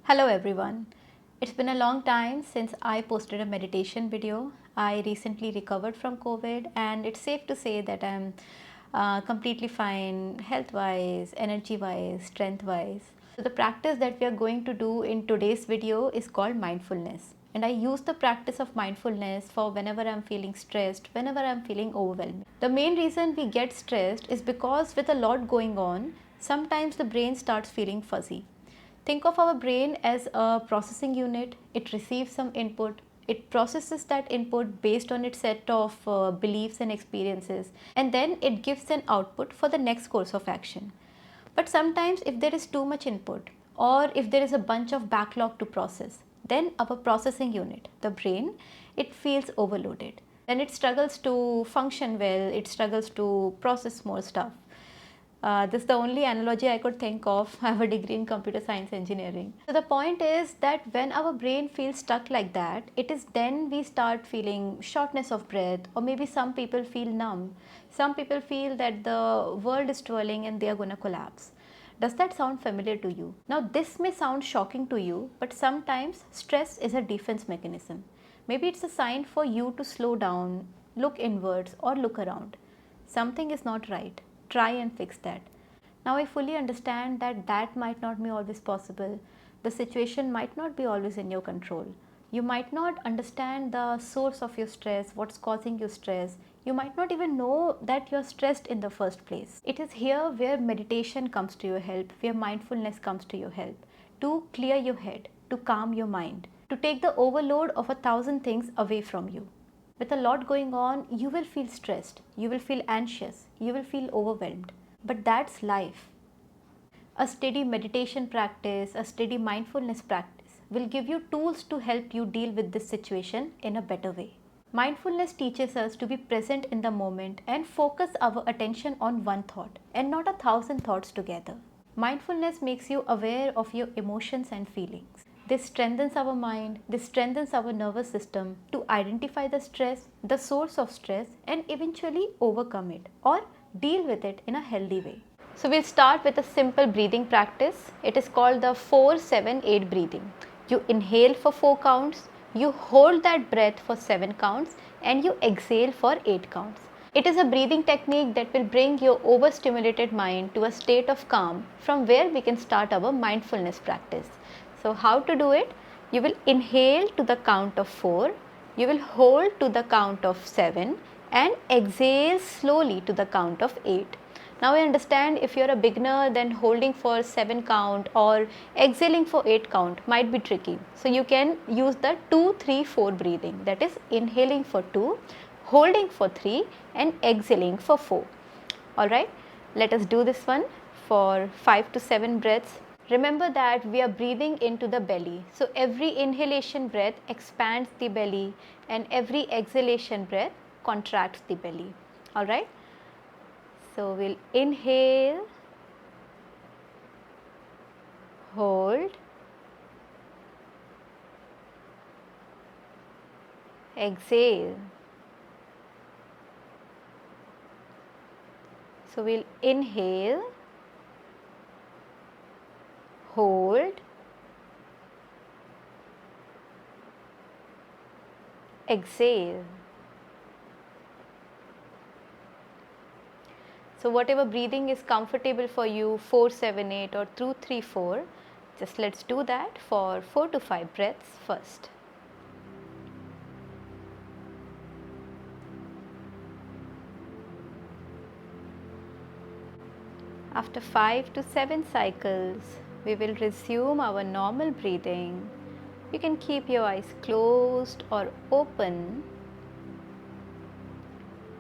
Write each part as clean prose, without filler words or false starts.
Hello everyone. It's been a long time since I posted a meditation video. I recently recovered from COVID and it's safe to say that I'm completely fine health wise, energy wise, strength wise. So the practice that we are going to do in today's video is called mindfulness. And I use the practice of mindfulness for whenever I'm feeling stressed, whenever I'm feeling overwhelmed. The main reason we get stressed is because with a lot going on, sometimes the brain starts feeling fuzzy. Think of our brain as a processing unit. It receives some input. It processes that input based on its set of beliefs and experiences, and then it gives an output for the next course of action. But sometimes, if there is too much input or if there is a bunch of backlog to process, then our processing unit, the brain, it feels overloaded. Then it struggles to function well, it struggles to process more stuff. This is the only analogy I could think of. I have a degree in computer science engineering. So the point is that when our brain feels stuck like that, it is then we start feeling shortness of breath, or maybe some people feel numb. Some people feel that the world is twirling and they are going to collapse. Does that sound familiar to you? Now this may sound shocking to you, but sometimes stress is a defense mechanism. Maybe it's a sign for you to slow down, look inwards, or look around. Something is not right. Try and fix that. Now I fully understand that that might not be always possible. The situation might not be always in your control. You might not understand the source of your stress, what's causing you stress. You might not even know that you're stressed in the first place. It is here where meditation comes to your help, where mindfulness comes to your help, to clear your head, to calm your mind, to take the overload of 1,000 things away from you. With a lot going on, you will feel stressed, you will feel anxious, you will feel overwhelmed. But that's life. A steady meditation practice, a steady mindfulness practice will give you tools to help you deal with this situation in a better way. Mindfulness teaches us to be present in the moment and focus our attention on one thought and not 1,000 thoughts together. Mindfulness makes you aware of your emotions and feelings. This strengthens our mind, this strengthens our nervous system to identify the stress, the source of stress, and eventually overcome it or deal with it in a healthy way. So we'll start with a simple breathing practice. It is called the 4-7-8 breathing. You inhale for 4 counts, you hold that breath for 7 counts, and you exhale for 8 counts. It is a breathing technique that will bring your overstimulated mind to a state of calm, from where we can start our mindfulness practice. So how to do it? You will inhale to the count of 4, you will hold to the count of 7 and exhale slowly to the count of 8. Now I understand if you are a beginner, then holding for 7 count or exhaling for 8 count might be tricky. So you can use the 2-3-4 breathing, that is inhaling for 2, holding for 3 and exhaling for 4. Alright, let us do this one for 5 to 7 breaths. Remember that we are breathing into the belly. So every inhalation breath expands the belly and every exhalation breath contracts the belly. Alright. So we'll inhale, hold, exhale. So we'll inhale, hold, exhale. So whatever breathing is comfortable for you, 4-7-8 or 2-3-4, just let's do that for 4 to 5 breaths first. After 5 to 7 cycles, we will resume our normal breathing. You can keep your eyes closed or open.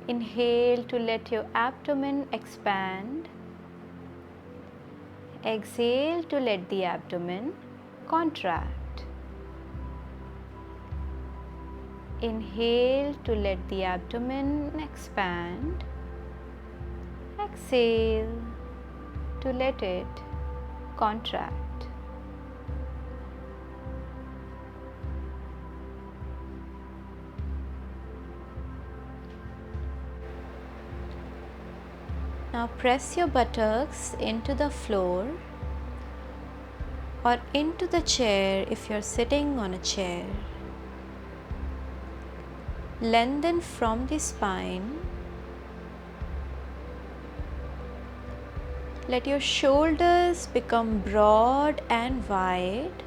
Inhale to let your abdomen expand. Exhale to let the abdomen contract. Inhale to let the abdomen expand. Exhale to let it contract. Now press your buttocks into the floor. or into the chair if you're sitting on a chair. Lengthen from the spine. Let your shoulders become broad and wide.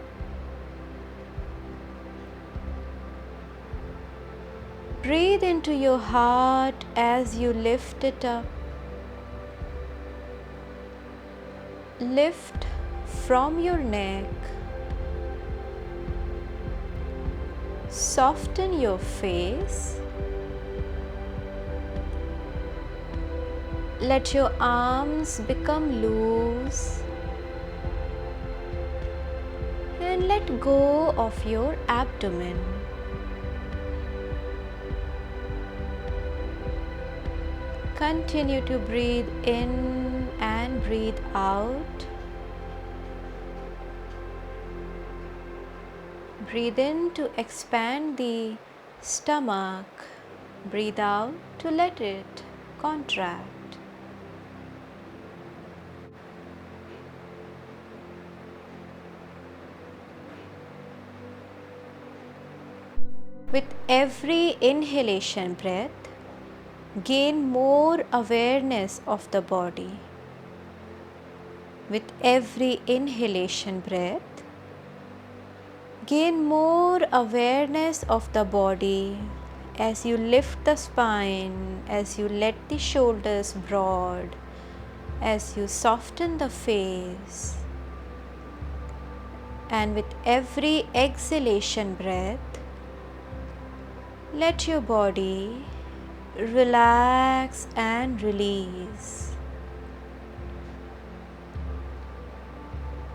Breathe into your heart as you lift it up. Lift from your neck. Soften your face. Let your arms become loose. And let go of your abdomen. Continue to breathe in and breathe out. Breathe in to expand the stomach. Breathe out to let it contract. With every inhalation breath, gain more awareness of the body. With every inhalation breath, gain more awareness of the body as you lift the spine, as you let the shoulders broad, as you soften the face. And with every exhalation breath, let your body relax and release.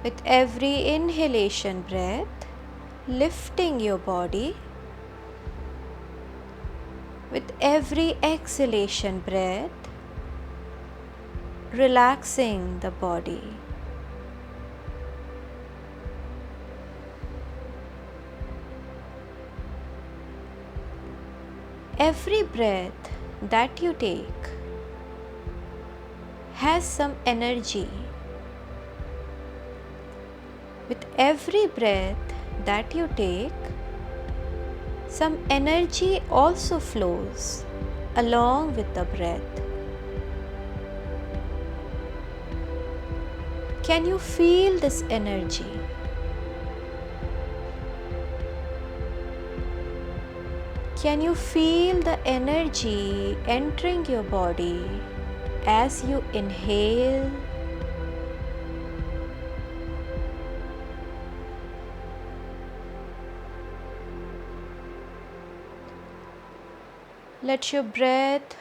With every inhalation breath, lifting your body. With every exhalation breath, relaxing the body. Every breath that you take has some energy. With every breath that you take, some energy also flows along with the breath. Can you feel this energy? Can you feel the energy entering your body as you inhale? Let your breath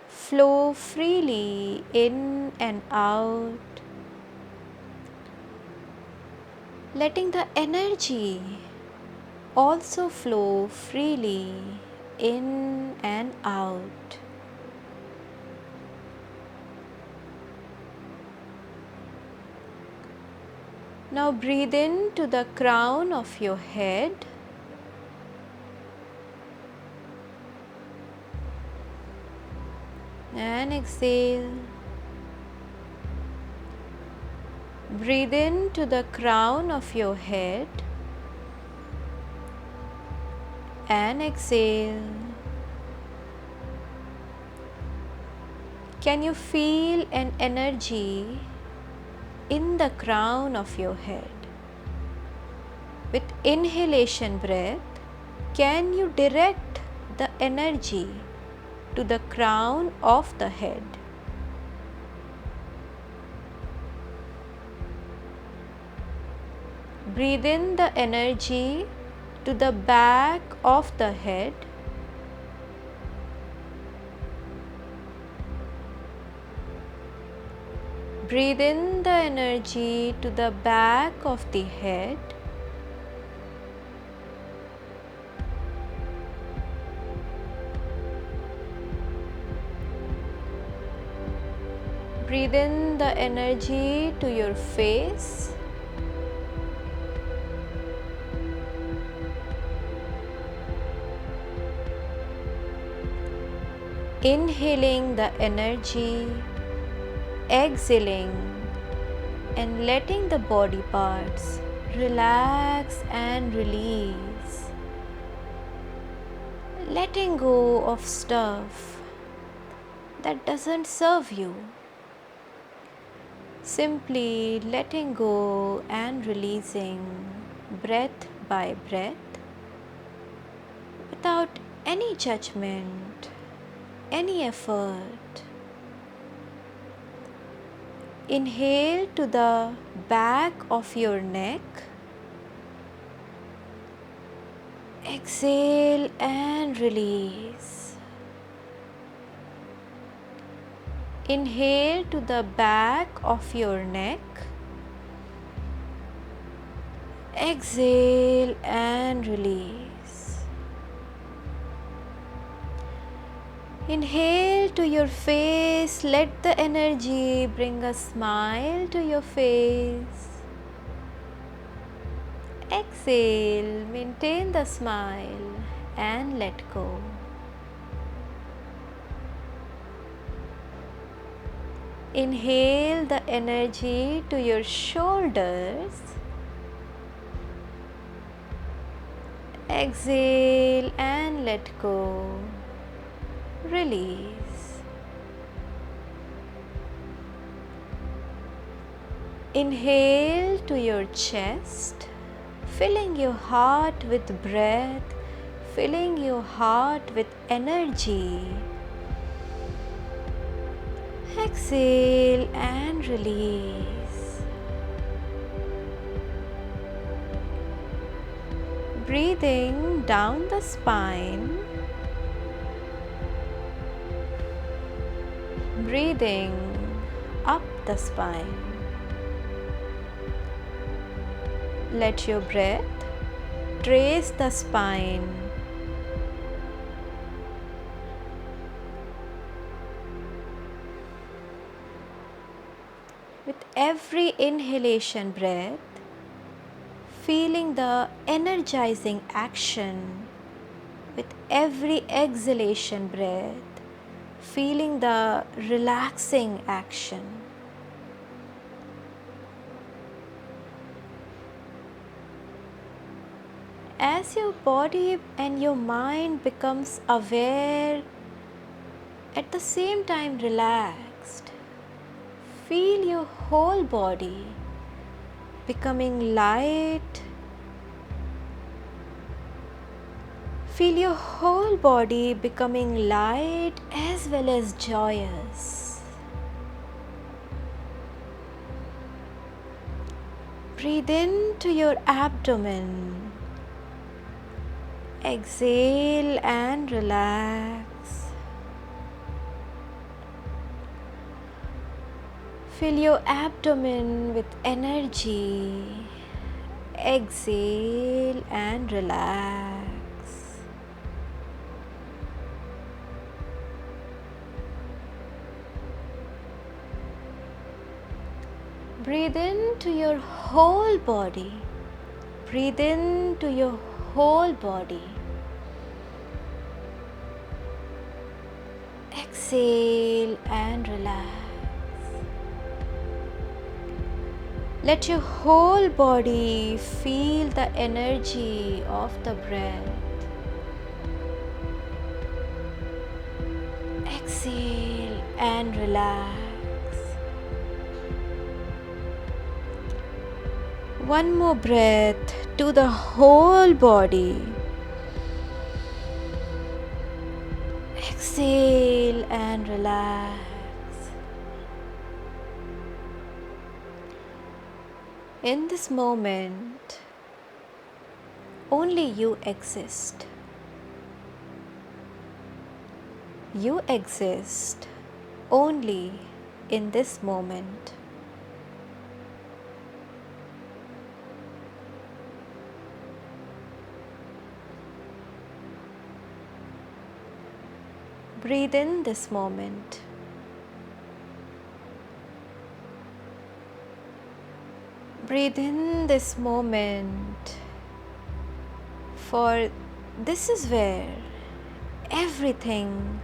flow freely in and out, letting the energy also flow freely in and out. Now breathe in to the crown of your head. And exhale. Breathe in to the crown of your head. And exhale. Can you feel an energy in the crown of your head? With inhalation breath, can you direct the energy to the crown of the head? Breathe in the energy to the back of the head. Breathe in the energy to the back of the head. Breathe in the energy to your face. Inhaling the energy, exhaling and letting the body parts relax and release, letting go of stuff that doesn't serve you. Simply letting go and releasing breath by breath without any judgment, any effort. Inhale to the back of your neck. Exhale and release. Inhale to the back of your neck. Exhale and release. Inhale to your face. Let the energy bring a smile to your face. Exhale, maintain the smile and let go. Inhale the energy to your shoulders. Exhale and let go. Release. Inhale to your chest, filling your heart with breath, filling your heart with energy. Exhale and release. Breathing down the spine. Breathing up the spine. Let your breath trace the spine. With every inhalation breath, feeling the energizing action. With every exhalation breath, feeling the relaxing action. As your body and your mind becomes aware, at the same time relaxed, feel your whole body becoming light. Feel your whole body becoming light as well as joyous. Breathe into your abdomen. Exhale and relax. Fill your abdomen with energy. Exhale and relax. Breathe into your whole body. Breathe into your whole body. Exhale and relax. Let your whole body feel the energy of the breath. Exhale and relax. One more breath to the whole body. Exhale and relax. In this moment, only you exist. You exist only in this moment. Breathe in this moment. Breathe in this moment, for this is where everything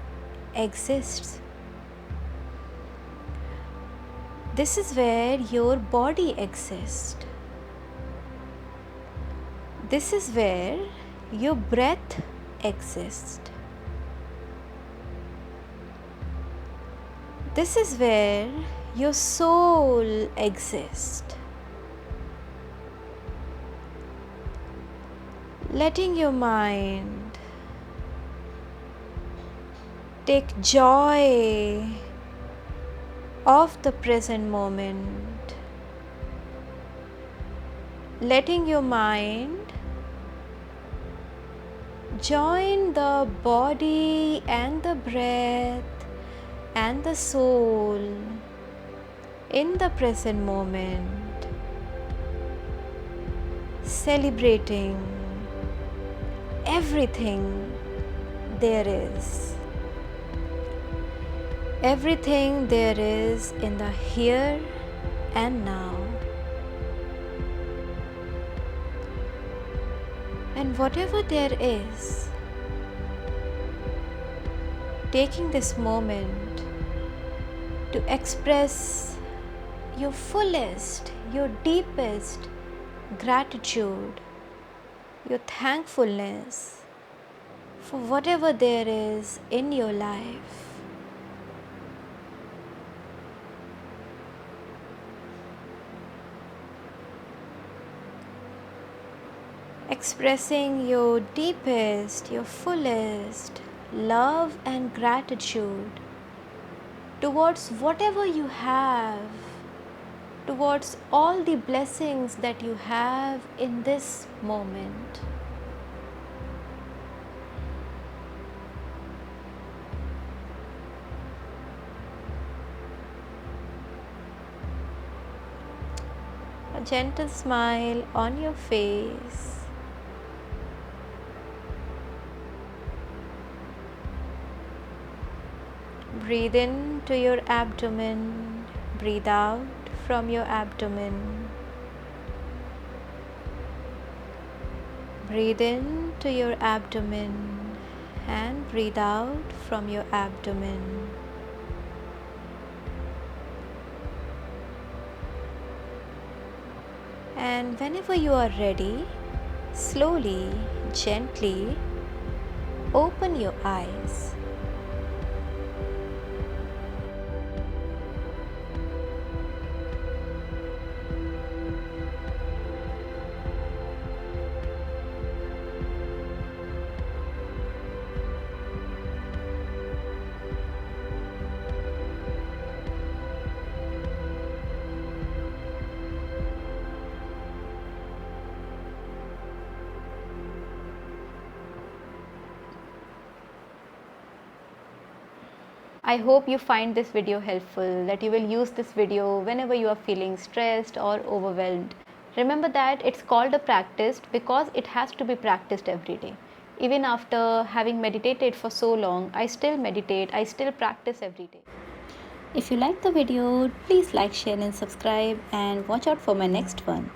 exists. This is where your body exists. This is where your breath exists. This is where your soul exists. Letting your mind take joy of the present moment. Letting your mind join the body and the breath and the soul in the present moment, celebrating everything there is. Everything there is in the here and now. And whatever there is, taking this moment to express your fullest, your deepest gratitude, your thankfulness for whatever there is in your life. Expressing your deepest, your fullest love and gratitude towards whatever you have, towards all the blessings that you have in this moment. A gentle smile on your face. Breathe in to your abdomen, breathe out from your abdomen. Breathe in to your abdomen and breathe out from your abdomen. And whenever you are ready, slowly, gently open your eyes. I hope you find this video helpful, that you will use this video whenever you are feeling stressed or overwhelmed. Remember that it's called a practice because it has to be practiced every day. Even after having meditated for so long, I still meditate, I still practice every day. If you like the video, please like, share and subscribe, and watch out for my next one.